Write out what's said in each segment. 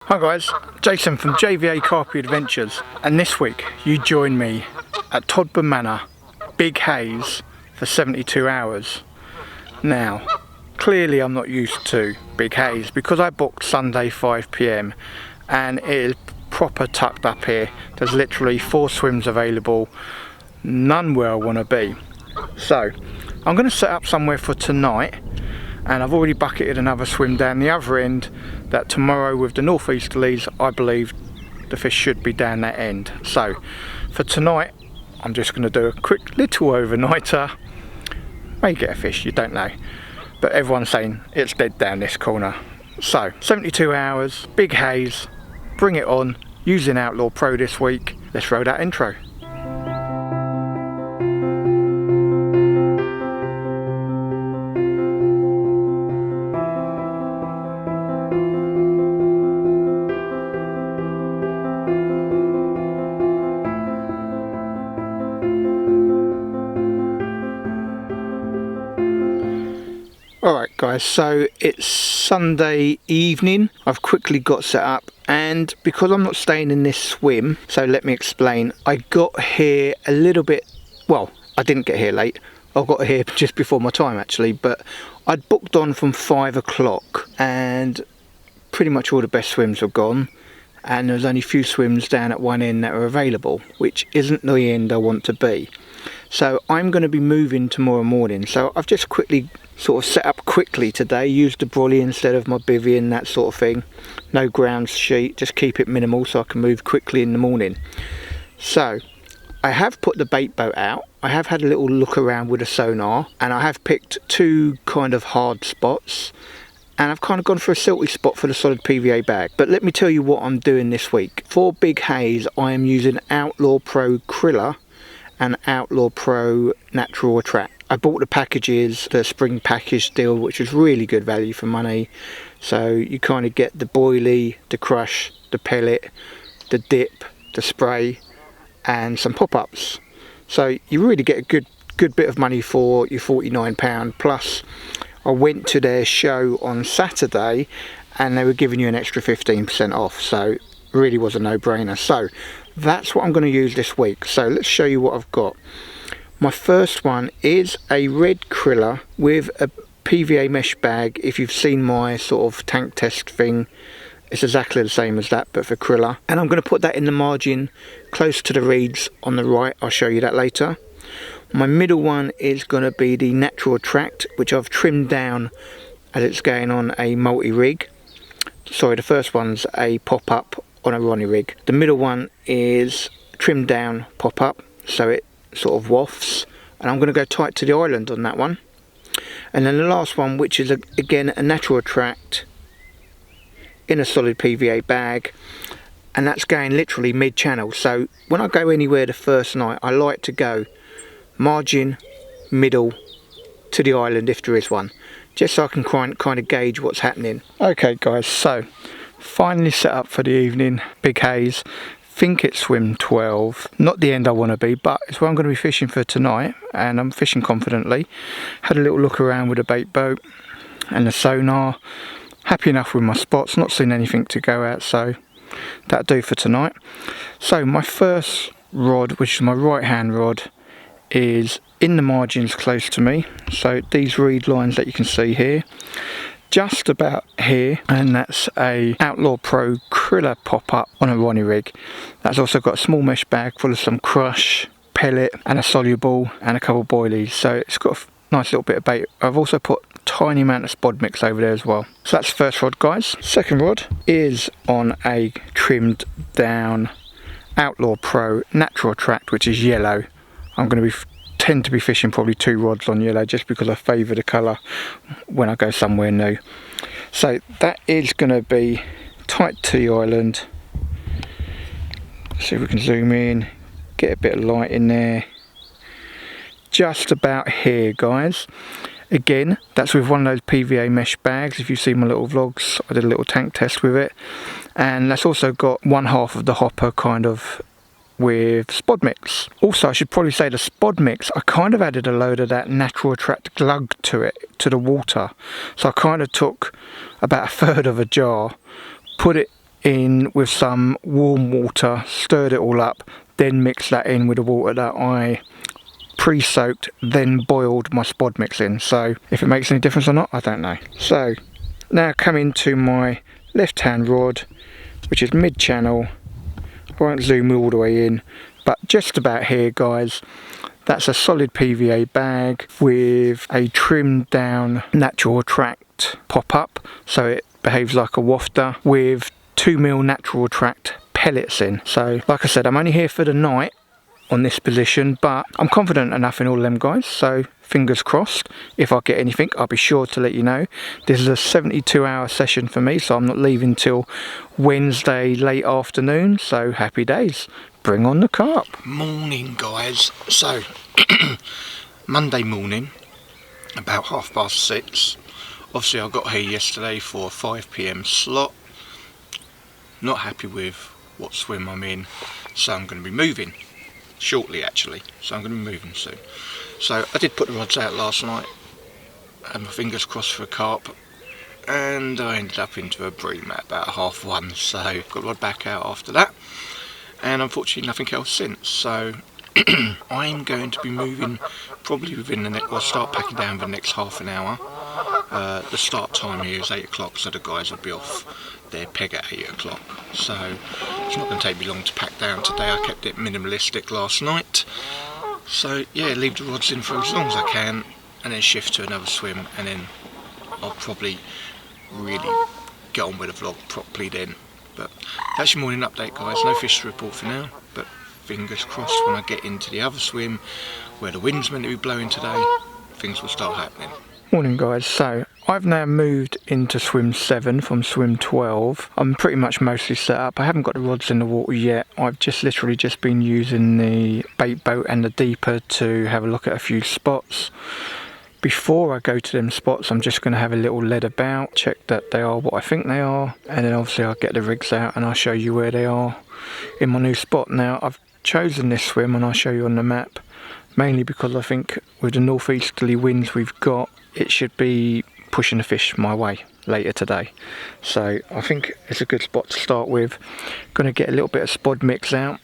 Hi guys, Jason from JVA Carpy Adventures, and this week you join me at Todber Manor, Big Haze, for 72 hours. Now, clearly I'm not used to Big Haze because I booked Sunday 5 PM and it is proper tucked up here. There's literally 4 swims available, none where I want to be. So, I'm going to set up somewhere for tonight, and I've already bucketed another swim down the other end that tomorrow with the northeasterlies I believe the fish should be down that end. So for tonight I'm just going to do a quick little overnighter. May get a fish, you don't know, but everyone's saying it's dead down this corner. So 72 hours, Big Haze, bring it on, using Outlaw Pro this week. Let's roll that intro. Alright guys, so it's Sunday evening. I've quickly got set up, and because I'm not staying in this swim, so let me explain. I got here a little bit, well, I didn't get here late. I got here just before my time actually, but I'd booked on from 5 o'clock and pretty much all the best swims were gone, and there was only a few swims down at one end that were available, which isn't the end I want to be. So I'm going to be moving tomorrow morning, so I've just quickly sort of set up quickly today, used the brolly instead of my bivvy and that sort of thing. No ground sheet, just keep it minimal so I can move quickly in the morning. So I have put the bait boat out, I have had a little look around with a sonar, and I have picked 2 kind of hard spots, and I've kind of gone for a silty spot for the solid PVA bag. But let me tell you what I'm doing this week. For Big Haze I am using Outlaw Pro Kriller and Outlaw Pro Natural Attract. I bought the packages, the spring package deal, which was really good value for money. So you kind of get the boilie, the crush, the pellet, the dip, the spray, and some pop-ups. So you really get a good bit of money for your £49. Plus, I went to their show on Saturday, and they were giving you an extra 15% off. So really was a no-brainer. So that's what I'm going to use this week. So let's show you what I've got. My first one is a red Kriller with a PVA mesh bag. If you've seen my sort of tank test thing, it's exactly the same as that, but for Kriller. And I'm going to put that in the margin close to the reeds on the right. I'll show you that later. My middle one is going to be the Natural Attract, which I've trimmed down as it's going on a multi-rig. Sorry, the first one's a pop-up on a Ronnie rig. The middle one is trimmed down pop-up, so it sort of wafts, and I'm going to go tight to the island on that one. And then the last one, which is again a Natural Attract in a solid PVA bag, and that's going literally mid-channel. So when I go anywhere the first night, I like to go margin, middle to the island if there is one, just so I can kind of gauge what's happening. Okay guys, so finally set up for the evening. Big Haze, think it's swim 12, not the end I want to be, but it's where I'm going to be fishing for tonight, and I'm fishing confidently. Had a little look around with the bait boat and the sonar. Happy enough with my spots, not seen anything to go at, so that'll do for tonight. So my first rod, which is my right hand rod, is in the margins close to me, so these reed lines that you can see here, just about here, and that's a Outlaw Pro Kriller pop-up on a Ronnie rig. That's also got a small mesh bag full of some crush, pellet, and a soluble, and a couple of boilies, so it's got a nice little bit of bait. I've also put a tiny amount of spod mix over there as well. So that's the first rod guys. Second rod is on a trimmed down Outlaw Pro Natural Attract, which is yellow. I'm going to tend to be fishing probably 2 rods on yellow just because I favour the colour when I go somewhere new. So that is going to be tight to the island. See if we can zoom in, get a bit of light in there. Just about here guys. Again, that's with one of those PVA mesh bags. If you see my little vlogs, I did a little tank test with it, and that's also got 1/2 of the hopper kind of with spod mix. Also, I should probably say the spod mix, I kind of added a load of that Natural Attract glug to it, to the water. So I kind of took about 1/3 of a jar, put it in with some warm water, stirred it all up, then mixed that in with the water that I pre-soaked, then boiled my spod mix in. So if it makes any difference or not, I don't know. So now coming to my left hand rod, which is mid-channel. I won't zoom all the way in, but just about here, guys. That's a solid PVA bag with a trimmed down natural attract pop-up, so it behaves like a wafter, with 2mm natural attract pellets in. So like I said, I'm only here for the night on this position, but I'm confident enough in all of them, guys, so fingers crossed. If I get anything, I'll be sure to let you know. This is a 72-hour session for me, so I'm not leaving till Wednesday late afternoon, so happy days. Bring on the carp. Morning, guys. So Monday morning, about 6:30. Obviously I got here yesterday for a 5 PM slot. Not happy with what swim I'm in, so I'm going to be moving shortly, actually. So I'm going to be moving soon. So I did put the rods out last night, had my fingers crossed for a carp, and I ended up into a bream at about 1:30, so got the rod back out after that, and unfortunately nothing else since. So I'm going to be moving probably within the next, I'll start packing down for the next half an hour. The start time here is 8 o'clock, so the guys will be off their peg at 8 o'clock. So it's not going to take me long to pack down today. I kept it minimalistic last night. So yeah, leave the rods in for as long as I can, and then shift to another swim, and then I'll probably really get on with the vlog properly then. But that's your morning update, guys. No fish to report for now, but fingers crossed when I get into the other swim where the wind's meant to be blowing today, things will start happening. Morning, guys. So I've now moved into swim 7 from swim 12. I'm pretty much mostly set up. I haven't got the rods in the water yet. I've just literally just been using the bait boat and the deeper to have a look at a few spots. Before I go to them spots, I'm just going to have a little lead about, check that they are what I think they are, and then obviously I'll get the rigs out and I'll show you where they are in my new spot. Now I've chosen this swim, and I'll show you on the map, mainly because I think with the northeasterly winds we've got, it should be pushing the fish my way later today. So I think it's a good spot to start with. Going to get a little bit of spod mix out.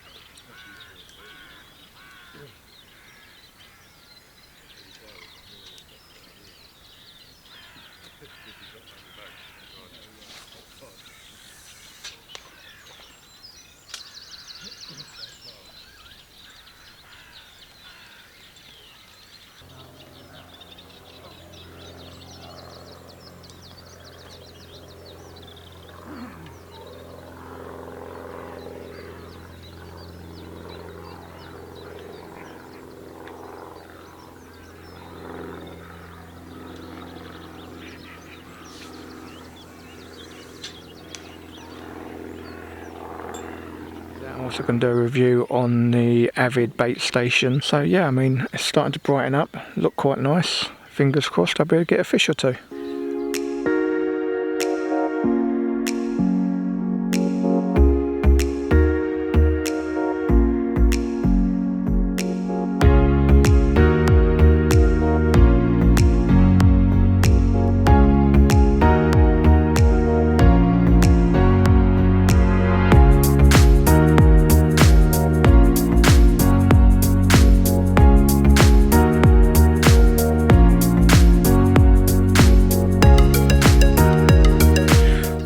I'm also going to do a review on the Avid bait station. So yeah, I mean, it's starting to brighten up, look quite nice. Fingers crossed I'll be able to get a fish or two.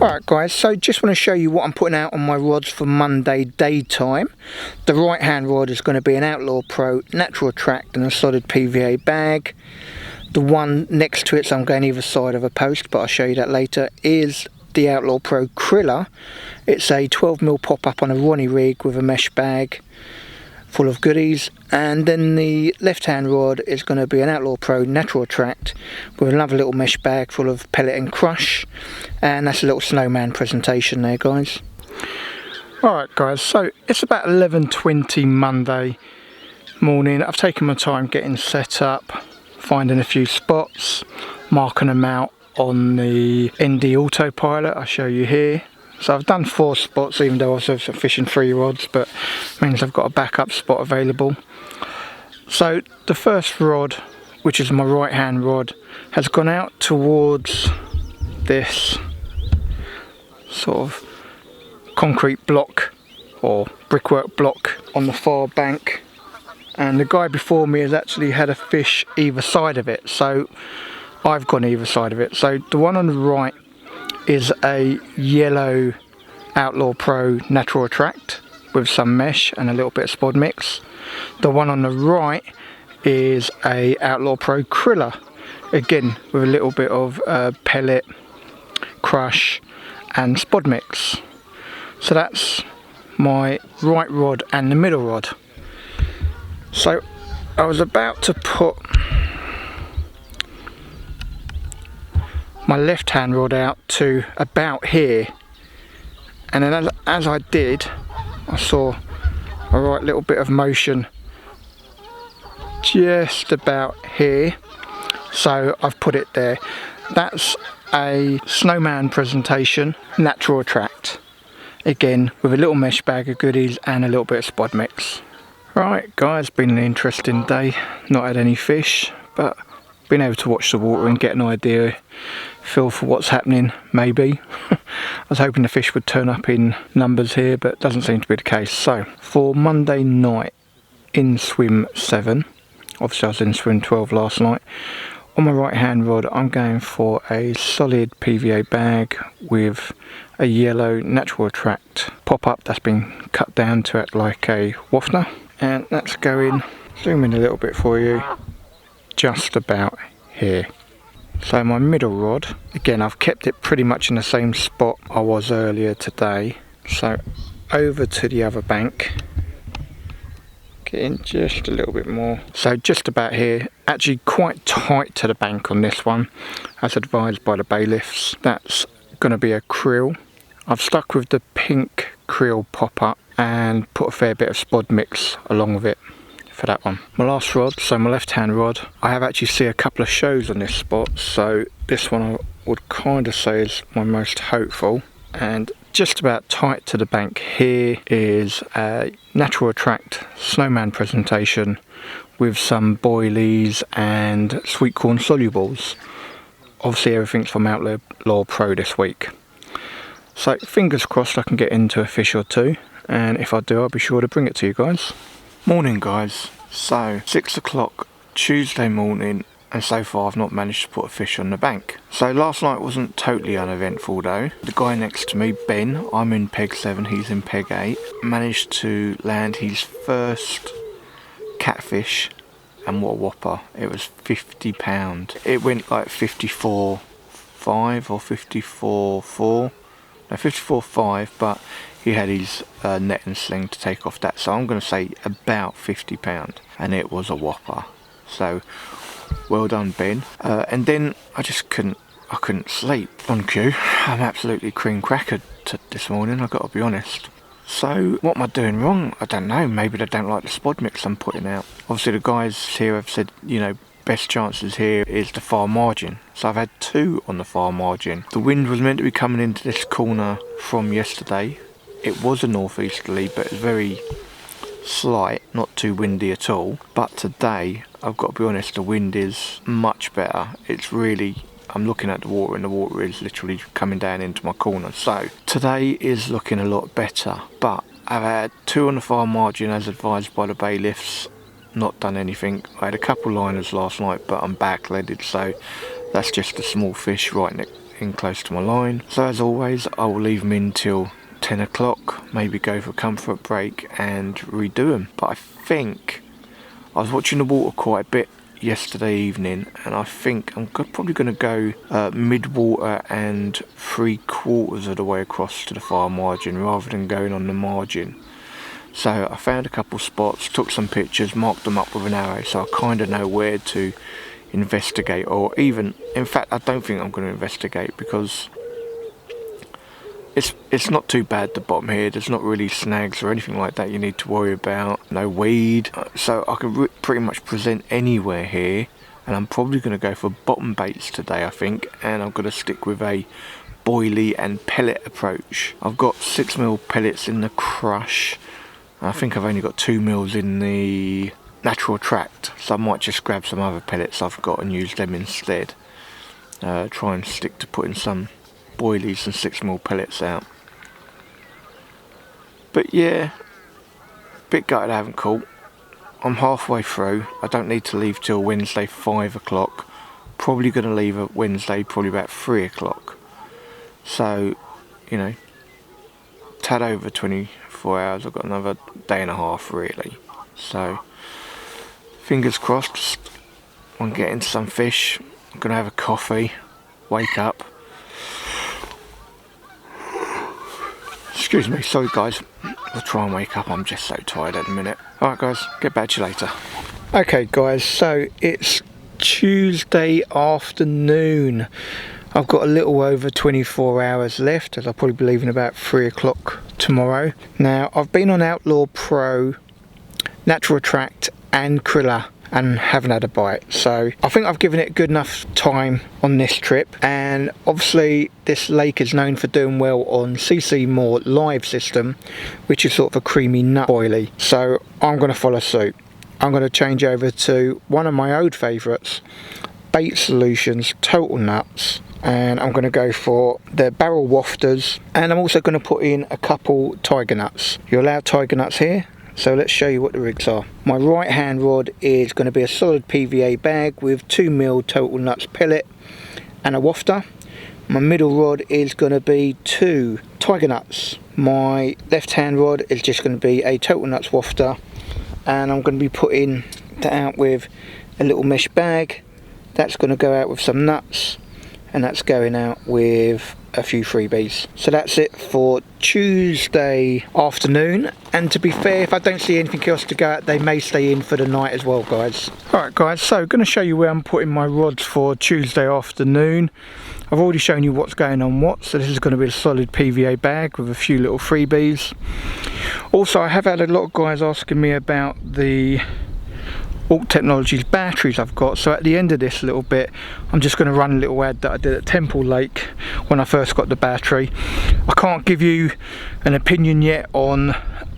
Alright guys, so just want to show you what I'm putting out on my rods for Monday daytime. The right hand rod is going to be an Outlaw Pro natural attract and a solid PVA bag. The one next to it, so I'm going either side of a post, but I'll show you that later, is the Outlaw Pro Kriller. It's a 12mm pop up on a Ronnie rig with a mesh bag full of goodies, and then the left hand rod is going to be an Outlaw Pro natural attract with another little mesh bag full of pellet and crush, and that's a little snowman presentation there, guys. Alright guys, so it's about 11:20 Monday morning. I've taken my time getting set up, finding a few spots, marking them out on the ND autopilot. I'll show you here. So I've done 4 spots, even though I was fishing 3 rods, but means I've got a backup spot available. So the first rod, which is my right hand rod, has gone out towards this sort of concrete block or brickwork block on the far bank, and the guy before me has actually had a fish either side of it, so I've gone either side of it. So the one on the right is a yellow Outlaw Pro Natural Attract with some mesh and a little bit of spod mix. The one on the right is a Outlaw Pro Kriller, again with a little bit of pellet, crush and spod mix. So that's my right rod and the middle rod. So I was about to put my left hand rod out to about here, and then as I did, I saw a right little bit of motion just about here, so I've put it there. That's a Snowman Presentation Natural Attract, again with a little mesh bag of goodies and a little bit of spod mix. Right guys, been an interesting day, not had any fish, but been able to watch the water and get an idea, feel for what's happening maybe. I was hoping the fish would turn up in numbers here, but it doesn't seem to be the case. So for Monday night in swim 7, obviously I was in swim 12 last night, on my right hand rod I'm going for a solid PVA bag with a yellow Natural Attract pop-up that's been cut down to act like a wafter, and that's going, zoom in a little bit for you, just about here. So my middle rod, again I've kept it pretty much in the same spot I was earlier today, so over to the other bank, getting just a little bit more, so just about here, actually quite tight to the bank on this one as advised by the bailiffs. That's going to be a krill. I've stuck with the pink krill pop-up and put a fair bit of spod mix along with it for that one. My last rod, so my left hand rod, I have actually seen a couple of shows on this spot, so this one I would kind of say is my most hopeful, and just about tight to the bank here is a Natural Attract Snowman Presentation with some boilies and sweet corn solubles. Obviously everything's from Outlaw Pro this week, so fingers crossed I can get into a fish or two, and if I do I'll be sure to bring it to you guys. Morning guys, so 6 o'clock Tuesday morning, and so far I've not managed to put a fish on the bank. So last night wasn't totally uneventful though. The guy next to me, Ben, I'm in peg 7, he's in peg 8, managed to land his first catfish, and what a whopper. It was £50. It went like 54.5 or 54.4, no 54.5, but he had his net and sling to take off that, so I'm going to say about £50, and it was a whopper. So well done Ben. And then I just couldn't sleep on cue. I'm absolutely cream crackered this morning, I've got to be honest. So what am I doing wrong? I don't know, maybe they don't like the spod mix I'm putting out. Obviously the guys here have said, you know, best chances here is the far margin, so I've had 2 on the far margin. The wind was meant to be coming into this corner from yesterday. It was a northeasterly, but it's very slight, not too windy at all. But today, I've got to be honest, the wind is much better. It's really, I'm looking at the water and the water is literally coming down into my corner. So today is looking a lot better, but I've had 2 on the far margin as advised by the bailiffs, not done anything. I had a couple liners last night, but I'm back-leaded, so that's just a small fish right in close to my line. So as always, I will leave them in till 10 o'clock, maybe go for a comfort break and redo them. But I think I was watching the water quite a bit yesterday evening, and I think I'm probably going to go mid-water and 3/4 of the way across to the far margin rather than going on the margin. So I found a couple spots, took some pictures, marked them up with an arrow, so I kind of know where to investigate, or even, in fact I don't think I'm going to investigate, because it's not too bad the bottom here. There's not really snags or anything like that you need to worry about, no weed, so I can pretty much present anywhere here. And I'm probably going to go for bottom baits today, I think, and I'm going to stick with a boilie and pellet approach. I've got 6mm pellets in the crush. I think I've only got 2mm in the Natural Attract, so I might just grab some other pellets I've got and use them instead. Try and stick to putting some boilies and 6mm pellets out. But yeah, bit gutted I haven't caught. I'm halfway through. I don't need to leave till Wednesday 5 o'clock. Probably going to leave at Wednesday probably about 3 o'clock. So, you know, tad over 24 hours. I've got another day and a half really. So, fingers crossed I'm getting some fish. I'm going to have a coffee, wake up. Excuse me, sorry guys. I'll try and wake up, I'm just so tired at the minute. Alright guys, get back to you later. Okay guys, so it's Tuesday afternoon. I've got a little over 24 hours left, as I'll probably be leaving about 3 o'clock tomorrow. Now, I've been on Outlaw Pro, Natural Attract and Kriller and haven't had a bite. So I think I've given it good enough time on this trip, and obviously this lake is known for doing well on CC Moore live system, which is sort of a creamy nut boilie. So I'm going to follow suit. I'm going to change over to one of my old favourites, Bait Solutions Total Nutz, and I'm going to go for the barrel wafters, and I'm also going to put in a couple tiger nuts. You're allowed tiger nuts here. So let's show you what the rigs are. My right hand rod is going to be a solid PVA bag with 2mm Total Nutz pellet and a wafter. My middle rod is going to be 2 tiger nuts. My left hand rod is just going to be a Total Nutz wafter, and I'm going to be putting that out with a little mesh bag. That's going to go out with some nuts, and that's going out with a few freebies. So that's it for Tuesday afternoon, and to be fair, if I don't see anything else to go out, they may stay in for the night as well guys. Alright guys, so going to show you where I'm putting my rods for Tuesday afternoon. I've already shown you what's going on what, so this is going to be a solid PVA bag with a few little freebies. Also, I have had a lot of guys asking me about the Alt Technologies batteries I've got, so at the end of this little bit I'm just going to run a little ad that I did at Temple Lake when I first got the battery. I can't give you an opinion yet on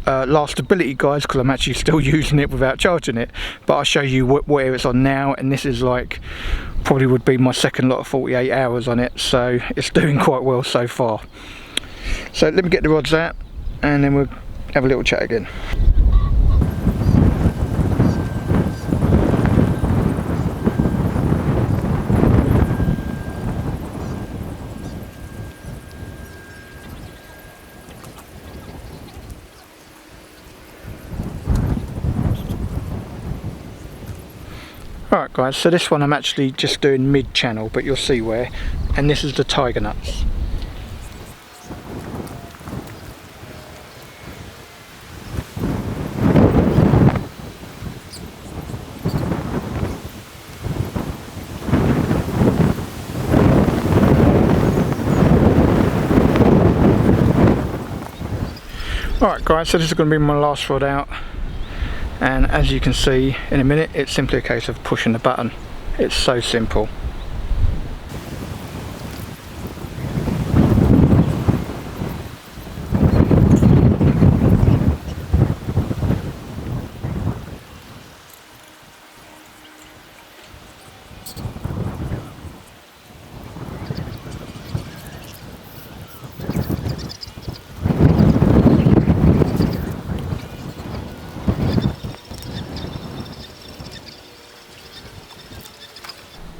lastability guys, because I'm actually still using it without charging it, but I'll show you where it's on now, and this is like probably would be my second lot of 48 hours on it, so it's doing quite well so far. So let me get the rods out and then we'll have a little chat again. Alright guys, so this one I'm actually just doing mid-channel, but you'll see where, and this is the tiger nuts. Alright guys, so this is going to be my last rod out. And as you can see in a minute, it's simply a case of pushing the button. It's so simple.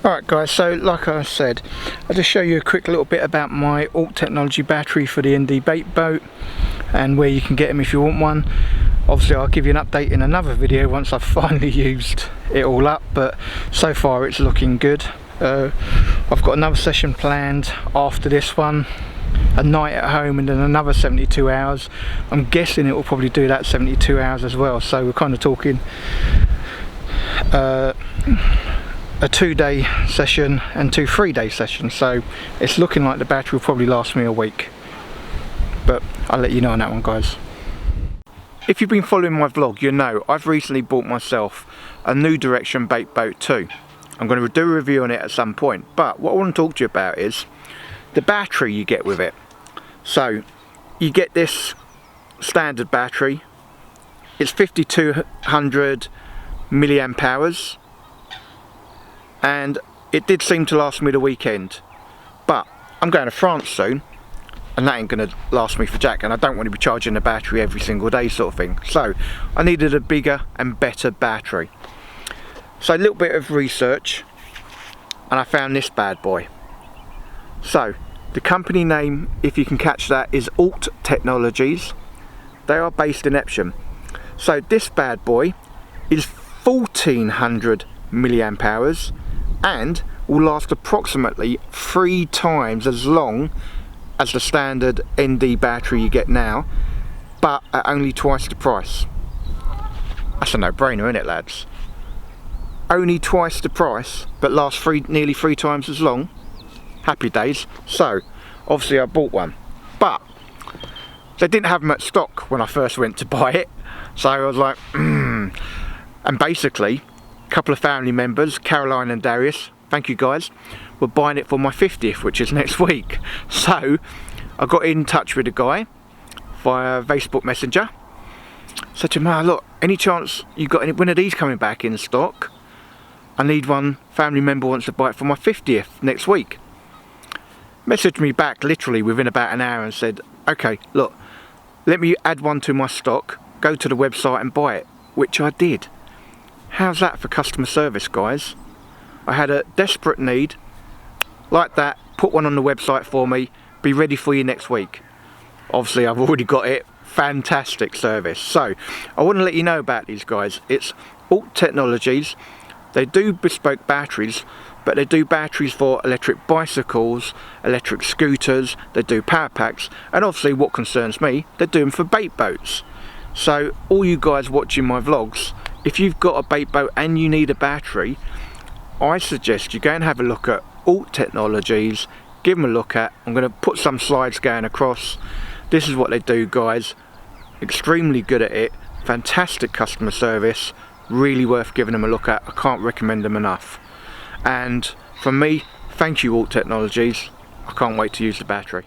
Alright guys, so like I said, I'll just show you a quick little bit about my Alt Technology battery for the ND bait boat and where you can get them if you want one. Obviously I'll give you an update in another video once I've finally used it all up, but so far it's looking good. I've got another session planned after this one, a night at home and then another 72 hours. I'm guessing it will probably do that 72 hours as well, so we're kind of talking a 2-day session and 2 3-day sessions, so it's looking like the battery will probably last me a week, but I'll let you know on that one guys. If you've been following my vlog, you know I've recently bought myself a New Direction bait boat too. I'm going to do a review on it at some point, but what I want to talk to you about is the battery you get with it. So you get this standard battery, it's 5200 milliamp hours, and it did seem to last me the weekend, but I'm going to France soon, and that ain't gonna last me for jack, and I don't want to be charging the battery every single day sort of thing. So I needed a bigger and better battery. So a little bit of research, and I found this bad boy. So the company name, if you can catch that, is Alt Technologies. They are based in Epsom. So this bad boy is 1400 milliamp hours and will last approximately 3 times as long as the standard ND battery you get now, but at only twice the price. That's a no-brainer, isn't it, lads? Only twice the price, but lasts nearly 3 times as long. Happy days. So obviously I bought one, but they didn't have them at stock when I first went to buy it, so I was like and basically a couple of family members, Caroline and Darius, thank you guys, were buying it for my 50th, which is next week. So I got in touch with the guy via Facebook Messenger, said to him, look, any chance you got any one of these coming back in stock? I need one, family member wants to buy it for my 50th next week. Messaged me back literally within about an hour and said, okay, look, let me add one to my stock, go to the website and buy it, which I did. How's that for customer service, guys? I had a desperate need like that, put one on the website for me, be ready for you next week. Obviously I've already got it, fantastic service. So I want to let you know about these guys. It's Alt Technologies. They do bespoke batteries, but they do batteries for electric bicycles, electric scooters, they do power packs, and obviously what concerns me, they do them for bait boats. So all you guys watching my vlogs, if you've got a bait boat and you need a battery, I suggest you go and have a look at Alt Technologies, give them a look at. I'm going to put some slides going across. This is what they do, guys. Extremely good at it, fantastic customer service, really worth giving them a look at. I can't recommend them enough. And from me, thank you Alt Technologies. I can't wait to use the battery.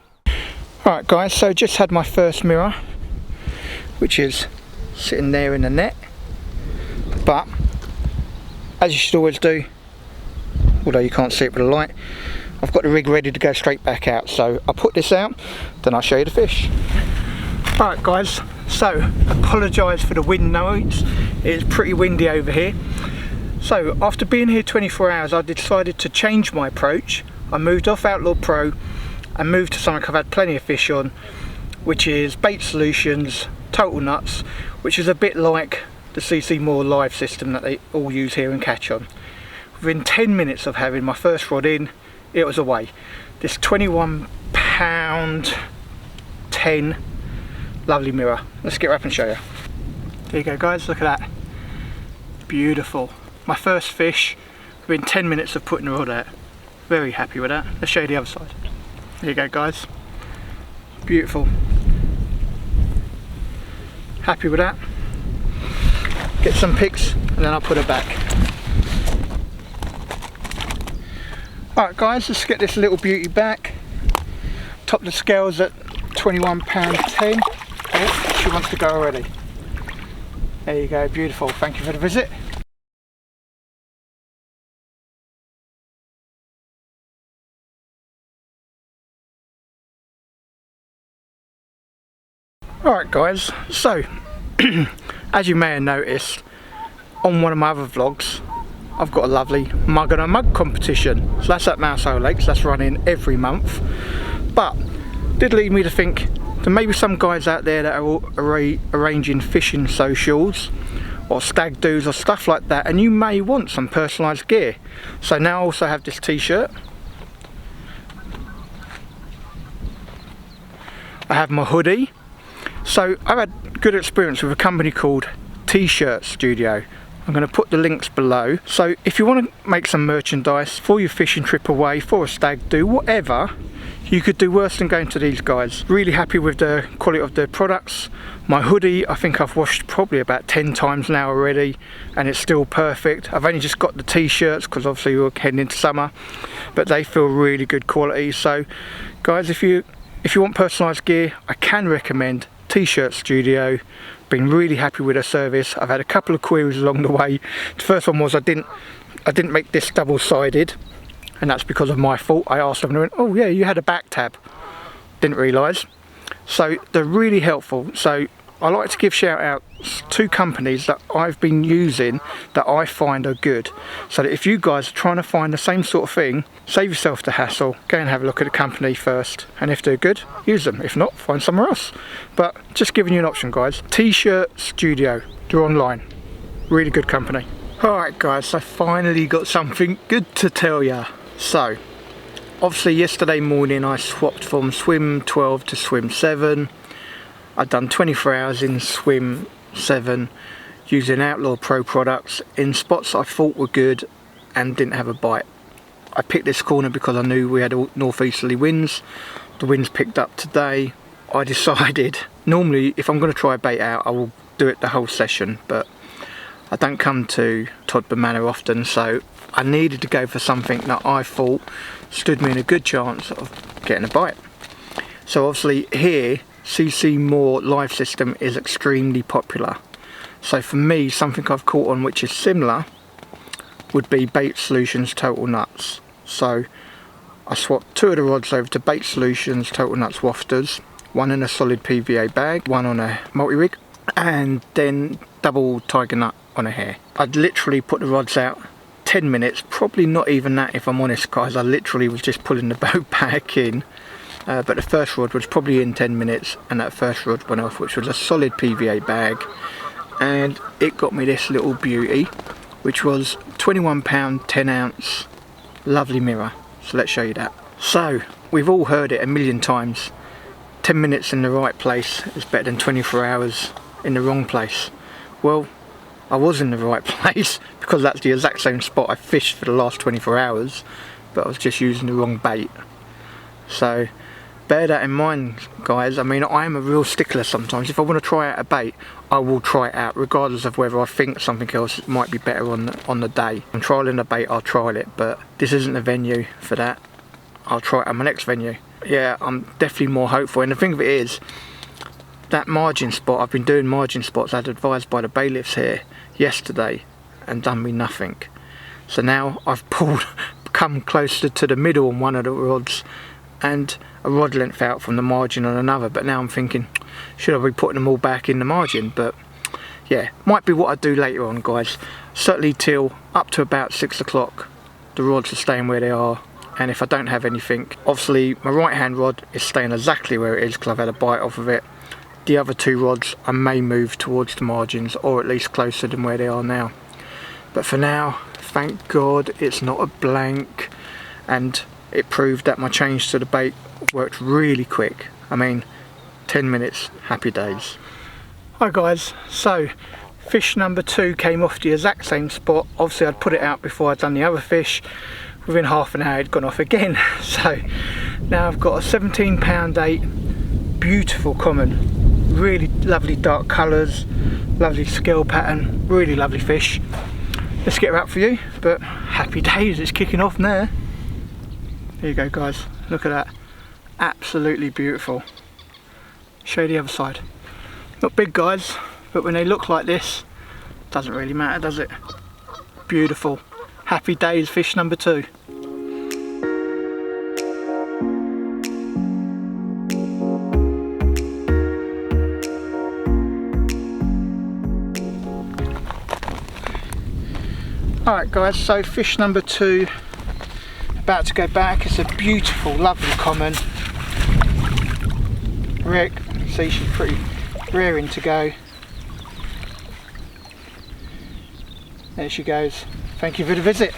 Alright guys, so just had my first mirror, which is sitting there in the net, but as you should always do, although you can't see it with the light, I've got the rig ready to go straight back out. So I'll put this out, then I'll show you the fish. Alright guys, so apologise for the wind noise, it's pretty windy over here. So after being here 24 hours, I decided to change my approach. I moved off Outlaw Pro and moved to something I've had plenty of fish on, which is Bait Solutions Total Nutz, which is a bit like the CC Moore live system that they all use here and catch on. Within 10 minutes of having my first rod in, it was away. This 21 pound 10 lovely mirror. Let's get up and show you. There you go guys, look at that. Beautiful. My first fish within 10 minutes of putting the rod out. Very happy with that. Let's show you the other side. There you go guys. Beautiful. Happy with that. Get some pics and then I'll put it back. Alright guys, let's get this little beauty back. Top the scales at £21.10. Oh, she wants to go already. There you go, beautiful. Thank you for the visit. Alright guys, so as you may have noticed on one of my other vlogs, I've got a lovely mug and a mug competition. So that's at Mousehole Lakes, that's running every month. But did lead me to think there may be some guys out there that are arranging fishing socials or stag do's or stuff like that, and you may want some personalised gear. So now I also have this t-shirt. I have my hoodie. So I've had good experience with a company called T-Shirt Studio. I'm going to put the links below. So if you want to make some merchandise for your fishing trip away, for a stag do, whatever, you could do worse than going to these guys. Really happy with the quality of their products. My hoodie, I think I've washed probably about 10 times now already, and it's still perfect. I've only just got the t-shirts because obviously we're heading into summer, but they feel really good quality. So guys, if you want personalised gear, I can recommend T-Shirt Studio. Been really happy with their service. I've had a couple of queries along the way. The first one was I didn't make this double-sided, and that's because of my fault. I asked them and they went, oh yeah, you had a back tab. didn't realise. So they're really helpful. So I like to give shout outs to companies that I've been using that I find are good, so that if you guys are trying to find the same sort of thing, save yourself the hassle, go and have a look at the company first, and if they're good, use them. If not, find somewhere else. But just giving you an option, guys. T-Shirt Studio, they're online, really good company. Alright guys, so I finally got something good to tell ya. So obviously yesterday morning I swapped from swim 12 to swim 7. I'd done 24 hours in swim 7 using Outlaw Pro products in spots I thought were good and didn't have a bite. I picked this corner because I knew we had northeasterly winds. The winds picked up today. I decided, normally if I'm going to try a bait out I will do it the whole session, but I don't come to Todber Manor often, so I needed to go for something that I thought stood me in a good chance of getting a bite. So obviously here CC Moore live system is extremely popular. So for me, something I've caught on which is similar would be Bait Solutions Total Nutz. So I swapped 2 of the rods over to Bait Solutions Total Nutz wafters, one in a solid PVA bag, one on a multi-rig, and then double tiger nut on a hair. I'd literally put the rods out 10 minutes, probably not even that if I'm honest guys. I literally was just pulling the boat back in. But the first rod was probably in 10 minutes and that first rod went off, which was a solid PVA bag, and it got me this little beauty, which was £21 10 ounce lovely mirror. So let's show you that. So we've all heard it a million times, 10 minutes in the right place is better than 24 hours in the wrong place. Well, I was in the right place because that's the exact same spot I fished for the last 24 hours, but I was just using the wrong bait. So bear that in mind guys. I mean, I am a real stickler sometimes. If I want to try out a bait, I will try it out regardless of whether I think something else might be better on the day. I'm trialling a bait, I'll trial it, but this isn't the venue for that. I'll try it at my next venue. Yeah, I'm definitely more hopeful, and the thing of it is, that margin spot, I've been doing margin spots as advised by the bailiffs here yesterday and done me nothing. So now I've come closer to the middle on one of the rods and a rod length out from the margin on another, but now I'm thinking, should I be putting them all back in the margin? But yeah, might be what I do later on guys. Certainly till up to about 6 o'clock the rods are staying where they are, and if I don't have anything, obviously my right hand rod is staying exactly where it is because I've had a bite off of it. The other 2 rods I may move towards the margins, or at least closer than where they are now. But for now, thank God it's not a blank, and it proved that my change to the bait worked really quick. I mean, 10 minutes, happy days. Hi guys, so fish number 2 came off the exact same spot. Obviously I'd put it out before I'd done the other fish. Within half an hour it'd gone off again. So now I've got a 17 8, beautiful common, really lovely dark colours, lovely scale pattern, really lovely fish. Let's get her out for you, but happy days, it's kicking off now. There you go guys, look at that, absolutely beautiful. Show you the other side. Not big guys, but when they look like this, doesn't really matter, does it? Beautiful. Happy days, fish number 2. Alright guys, so fish number 2, about to go back. It's a beautiful, lovely common. Rick, see she's pretty rearing to go. There she goes. Thank you for the visit.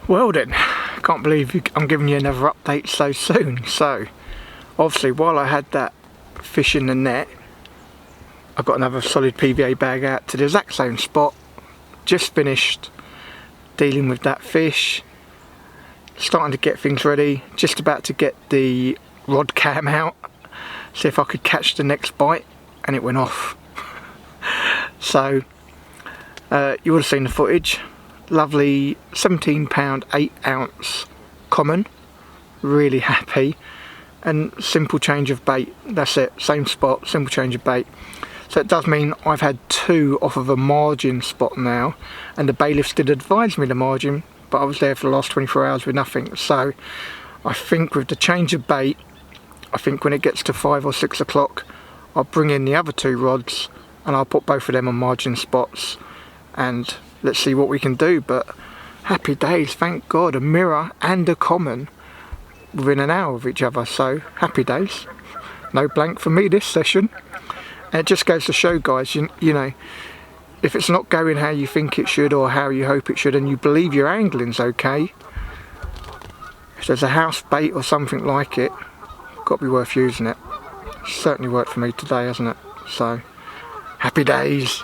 Well then, can't believe I'm giving you another update so soon. So, obviously while I had that fish in the net, I got another solid PVA bag out to the exact same spot. Just finished dealing with that fish, starting to get things ready, just about to get the rod cam out, see if I could catch the next bite, and it went off. So you would have seen the footage. Lovely 17 pound 8 ounce common, really happy, and simple change of bait. That's it, same spot, simple change of bait. So it does mean I've had 2 off of a margin spot now, and the bailiffs did advise me the margin, but I was there for the last 24 hours with nothing. So I think with the change of bait, I think when it gets to 5 or 6 o'clock, I'll bring in the other 2 rods and I'll put both of them on margin spots, and let's see what we can do. But happy days, thank God, a mirror and a common within an hour of each other, so happy days. No blank for me this session. And it just goes to show, guys, you know, if it's not going how you think it should or how you hope it should, and you believe your angling's okay, if there's a house bait or something like it, got to be worth using it. Certainly worked for me today, hasn't it? So happy days.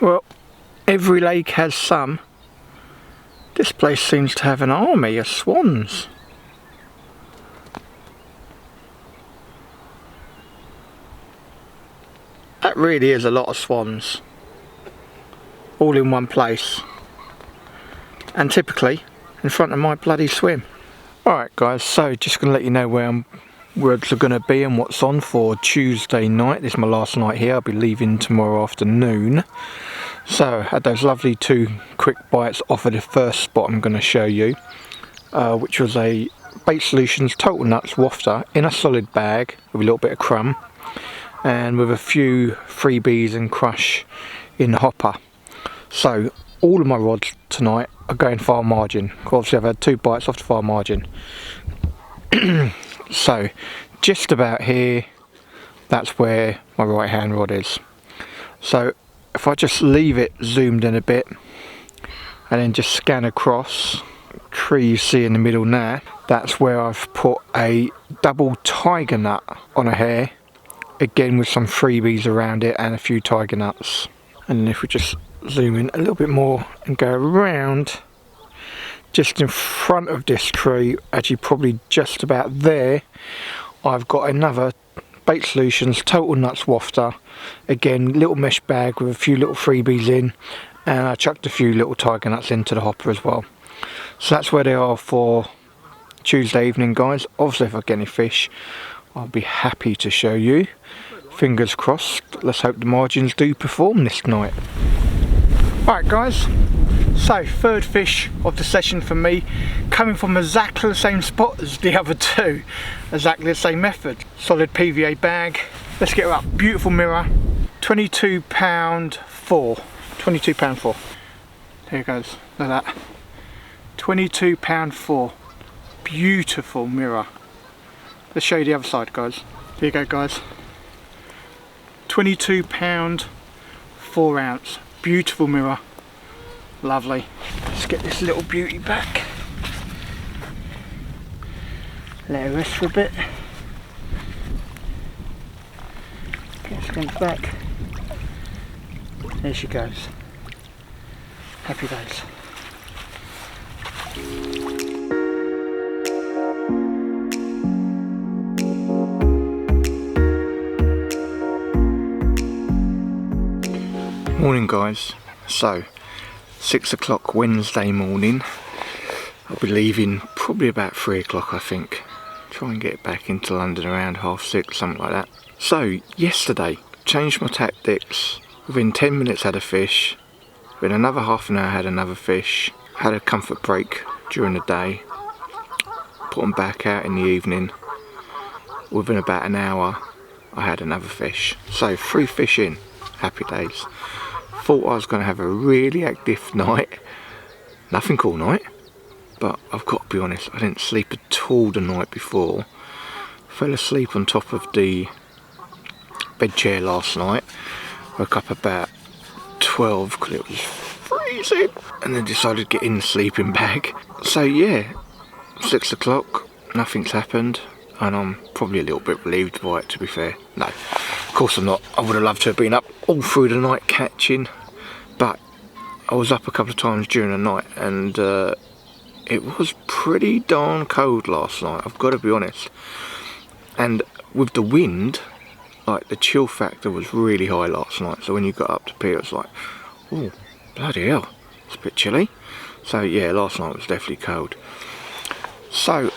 Well, every lake has some. This place seems to have an army of swans. That really is a lot of swans, all in one place, and typically in front of my bloody swim. Alright guys, so just going to let you know where rods are going to be and what's on for Tuesday night. This is my last night here. I'll be leaving tomorrow afternoon. So I had those lovely 2 quick bites off of the first spot I'm going to show you, which was a Bait Solutions Total Nutz wafter in a solid bag with a little bit of crumb, and with a few freebies and crush in the hopper. So all of my rods tonight are going far margin. Obviously I've had 2 bites off the far margin. So just about here, that's where my right hand rod is. So if I just leave it zoomed in a bit and then just scan across, tree you see in the middle now, that's where I've put a double tiger nut on a hair, again with some freebies around it and a few tiger nuts. And then if we just zoom in a little bit more and go around, just in front of this tree, actually probably just about there, I've got another Bait Solutions Total Nutz wafter, again little mesh bag with a few little freebies in, and I chucked a few little tiger nuts into the hopper as well. So that's where they are for Tuesday evening, guys. Obviously if I get any fish, I'll be happy to show you. Fingers crossed, let's hope the margins do perform this night. Alright guys, so 3rd fish of the session for me, coming from exactly the same spot as the other 2, exactly the same method. Solid PVA bag. Let's get her up. Beautiful mirror, £22.4. £22.4. There it goes, look at that. £22.4. Beautiful mirror. Let's show you the other side, guys. There you go, guys. £22, 4 ounce. Beautiful mirror. Lovely. Let's get this little beauty back. Let her rest for a bit. Get strength back. There she goes. Happy days. Morning guys, so 6 o'clock Wednesday morning. I'll be leaving probably about 3 o'clock I think. Try and get back into London around 6:30, something like that. So yesterday, changed my tactics. Within 10 minutes had a fish. Within another half an hour had another fish. Had a comfort break during the day. Put them back out in the evening. Within about an hour I had another fish. So 3 fish in, happy days. Thought I was going to have a really active night. Nothing all night, but I've got to be honest, I didn't sleep at all the night before. Fell asleep on top of the bed chair last night. Woke up about 12 because it was freezing, and then decided to get in the sleeping bag. So yeah, 6 o'clock, nothing's happened, and I'm probably a little bit relieved by it, to be fair. No, of course I'm not. I would have loved to have been up all through the night catching, but I was up a couple of times during the night, and it was pretty darn cold last night, I've got to be honest. And with the wind, like the chill factor was really high last night, so when you got up to pier it was like, oh bloody hell, it's a bit chilly. So yeah, last night was definitely cold. So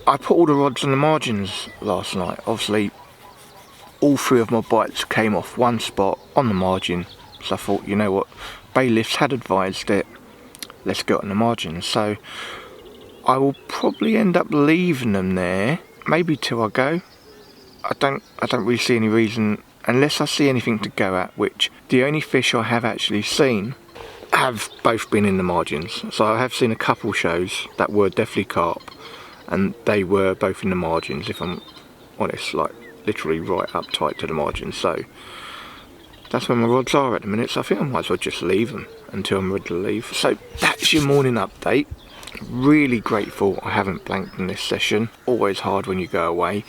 I put all the rods on the margins last night. Obviously all 3 of my bites came off one spot on the margin, so I thought, you know what, bailiffs had advised it, let's go on the margins. So I will probably end up leaving them there maybe till I go. I don't really see any reason, unless I see anything to go at, which the only fish I have actually seen have both been in the margins. So I have seen a couple shows that were definitely carp, and they were both in the margins, if I'm honest, like literally right up tight to the margins. So that's where my rods are at the minute, so I think I might as well just leave them until I'm ready to leave. So that's your morning update. Really grateful I haven't blanked in this session. Always hard when you go away.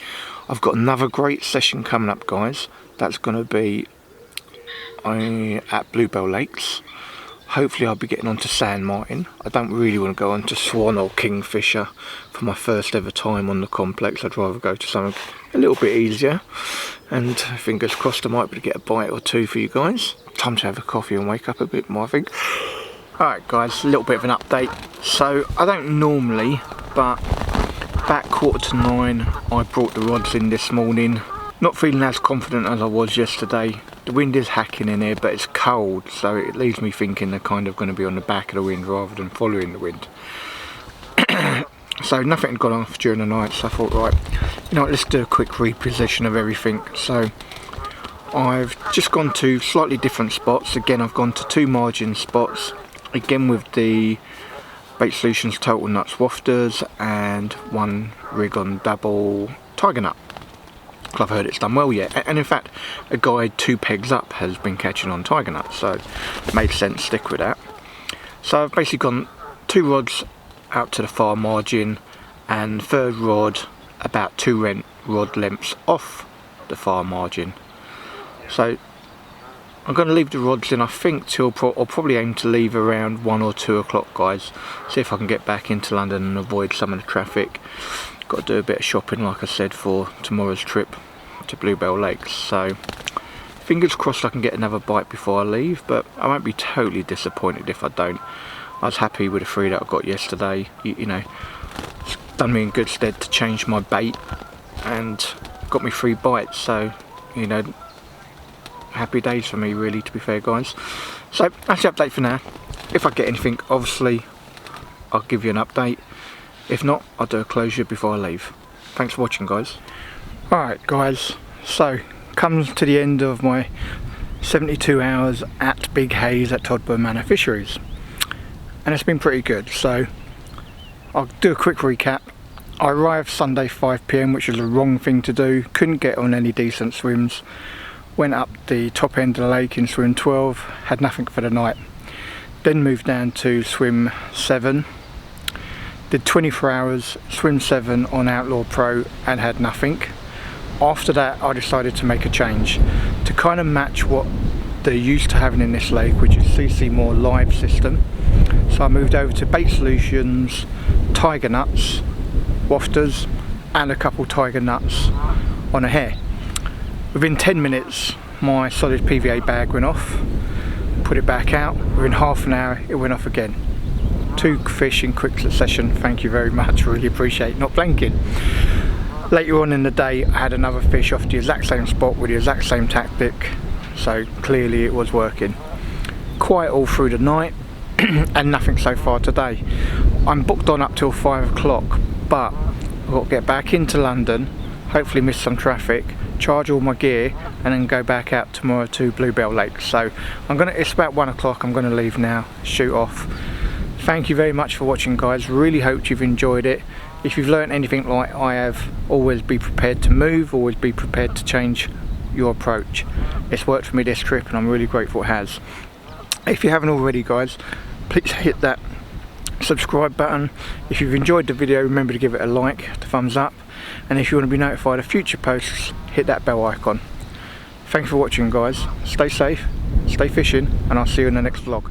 I've got another great session coming up, guys. That's going to be at Bluebell Lakes. Hopefully I'll be getting onto Sand Martin. I don't really want to go onto Swan or Kingfisher for my first ever time on the complex. I'd rather go to something a little bit easier. And fingers crossed I might be able to get a bite or two for you guys. Time to have a coffee and wake up a bit more, I think. Alright guys, a little bit of an update. So I don't normally, but about 8:45 I brought the rods in this morning. Not feeling as confident as I was yesterday. The wind is hacking in here, but it's cold, so it leaves me thinking they're kind of going to be on the back of the wind rather than following the wind. So nothing had gone off during the night, so I thought, right, you know what, let's do a quick reposition of everything. So I've just gone to slightly different spots. Again, I've gone to 2 margin spots, again with the Bait Solutions Total Nutz wafters and 1 rig on double tiger nut. I've heard it's done well yet, and in fact a guide 2 pegs up has been catching on tiger nuts, so it made sense to stick with that. So I've basically gone 2 rods out to the far margin and 3rd rod about 2 rod lengths off the far margin. So I'm going to leave the rods in, I think, till I'll probably aim to leave around 1 or 2 o'clock, guys. See if I can get back into London and avoid some of the traffic. Got to do a bit of shopping, like I said, for tomorrow's trip to Bluebell Lakes. So fingers crossed I can get another bite before I leave, but I won't be totally disappointed if I don't. I was happy with the 3 that I got yesterday. You know, it's done me in good stead to change my bait and got me 3 bites, so you know, happy days for me really, to be fair guys. So that's the update for now. If I get anything, obviously I'll give you an update. If not, I'll do a closure before I leave. Thanks for watching, guys. Alright guys, so comes to the end of my 72 hours at Big Haze at Todber Manor Fisheries, and it's been pretty good. So I'll do a quick recap. I arrived Sunday 5 PM, which was the wrong thing to do. Couldn't get on any decent swims. Went up the top end of the lake in swim 12, had nothing for the night. Then moved down to swim 7. Did 24 hours, swim 7 on Outlaw Pro and had nothing. After that I decided to make a change to kind of match what they're used to having in this lake, which is CC more live system. So I moved over to Bait Solutions, tiger nuts, wafters and a couple tiger nuts on a hair. Within 10 minutes my solid PVA bag went off, put it back out, within half an hour it went off again. 2 fish in quick succession, thank you very much, really appreciate not blanking. Later on in the day I had another fish off the exact same spot with the exact same tactic, so clearly it was working. Quiet all through the night and nothing so far today. I'm booked on up till 5 o'clock, but I've got to get back into London, hopefully miss some traffic, charge all my gear and then go back out tomorrow to Bluebell Lakes. So it's about 1 o'clock, I'm going to leave now, shoot off. Thank you very much for watching guys, really hope you've enjoyed it. If you've learned anything like I have, always be prepared to move, always be prepared to change your approach. It's worked for me this trip and I'm really grateful it has. If you haven't already guys, please hit that subscribe button. If you've enjoyed the video, remember to give it a like, the thumbs up, and if you want to be notified of future posts, hit that bell icon. Thanks for watching guys, stay safe, stay fishing, and I'll see you in the next vlog.